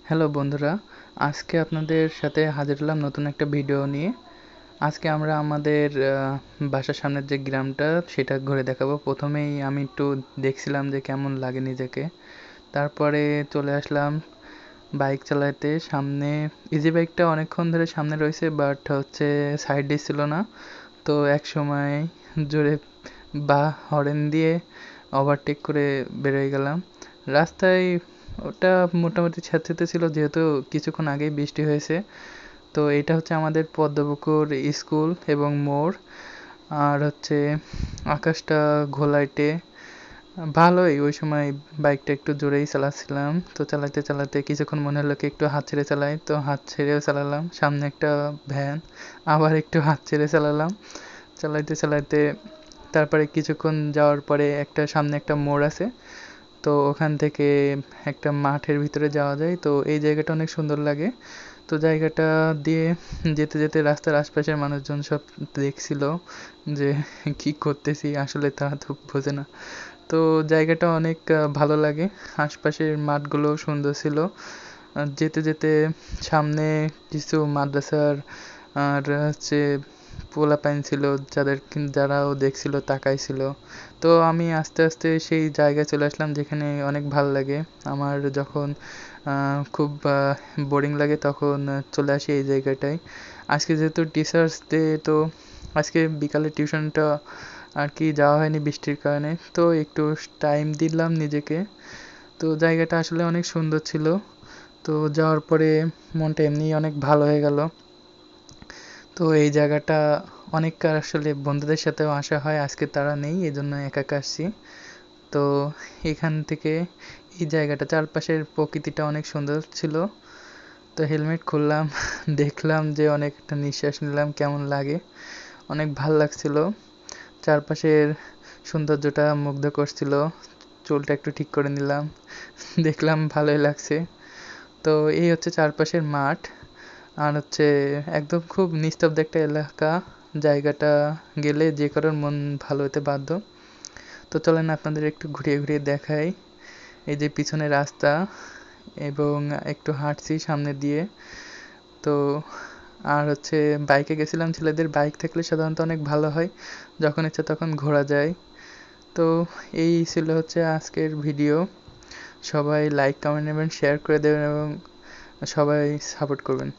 Hello বন্ধুরা, আজকে আপনাদের সাথে হাজির হলাম নতুন একটা ভিডিও নিয়ে। আজকে আমরা আমাদের বাসার সামনের যে গ্রামটা সেটা ঘুরে দেখাবো। প্রথমেই আমি একটু দেখছিলাম যে কেমন লাগে নিজেকে। তারপরে চলে আসলাম বাইক চালাতে। সামনে ইজি বাইকটা অনেকক্ষণ ধরে সামনে রয়েছে, বাট হচ্ছে সাইডে ছিল না। তো এক সময় জোরে হর্ন দিয়ে ওভারটেক করে বেরোয় গেলাম রাস্তায়। ওটা মোটামুটি স্যাঁতসেঁতে ছিল, যেহেতু কিছুক্ষণ আগেই বৃষ্টি হয়েছে। তো এটা হচ্ছে আমাদের পদ্মপুকুর স্কুল এবং মোড়। আর হচ্ছে আকাশটা ঘোলাটে, ভালোই। ওই সময় বাইকটা একটু জোরেই চালাচ্ছিলাম। তো চালাতে চালাতে কিছুক্ষণ মনে হলো কি একটু হাত ছেড়ে চালাই, তো হাত ছেড়েও চালালাম। সামনে একটা ভ্যান, আবার একটু হাত ছেড়ে চালালাম। চালাইতে চালাইতে তারপরে কিছুক্ষণ যাওয়ার পরে সামনে একটা মোড় আছে। তো ওখান থেকে একটা মাঠের ভিতরে যাওয়া যায়। তো এই জায়গাটা অনেক সুন্দর লাগে। তো জায়গাটা দিয়ে যেতে যেতে রাস্তার আশপাশের মানুষজন সব দেখছিল যে কি করতেছি, আসলে তারা তো বোঝে না। তো জায়গাটা অনেক ভালো লাগে। আশপাশের মাঠগুলোও সুন্দর ছিল। যেতে যেতে সামনে কিছু মাদ্রাসার আর হচ্ছে পোলাপাইন ছিল, যারাও দেখছিল, তাকাইছিল। তো আমি আস্তে আস্তে সেই জায়গায় চলে আসলাম যেখানে অনেক ভাল লাগে। আমার যখন খুব বোরিং লাগে তখন চলে আসি এই জায়গাটায়। আজকে যেহেতু টিচার্স ডে, তো আজকে বিকালে টিউশনটা আর কি যাওয়া হয়নি বৃষ্টির কারণে, তো একটু টাইম দিলাম নিজেকে। তো জায়গাটা আসলে অনেক সুন্দর ছিল। তো যাওয়ার পরে মনটা এমনিই অনেক ভালো হয়ে গেল। তো এই জায়গাটা অনেকবার আসলে বন্ধুদের সাথেও আসা হয়, আজকে তারা নেই, এই জন্য একা একা আসছি। তো এখান থেকে এই জায়গাটা চারপাশের প্রকৃতিটা অনেক সুন্দর ছিল। তো হেলমেট খুললাম, দেখলাম যে অনেক একটা নিঃশ্বাস নিলাম, কেমন লাগে, অনেক ভাল লাগছিল। চারপাশের সৌন্দর্যটা মুগ্ধ করছিল। চুলটা একটু ঠিক করে নিলাম, দেখলাম ভালোই লাগছে। তো এই হচ্ছে চারপাশের মাঠ। আর হচ্ছে একদম খুব নিস্তব্ধ একটা এলাকা। জায়গাটা গেলে যে কারোর মন ভালো হতে বাধ্য। তো চলেন আপনাদের একটু ঘুরিয়ে ঘুরিয়ে দেখাই। এই যে পিছনে রাস্তা, এবং একটু হাঁটছি সামনে দিয়ে। তো আর হচ্ছে বাইকে গেছিলাম। ছেলেদের বাইক থাকলে সাধারণত অনেক ভালো হয়, যখন ইচ্ছা তখন ঘোরা যায়। তো এই ছিল হচ্ছে আজকের ভিডিও। সবাই লাইক, কমেন্ট এবং শেয়ার করে দেবেন, এবং সবাই সাপোর্ট করবেন।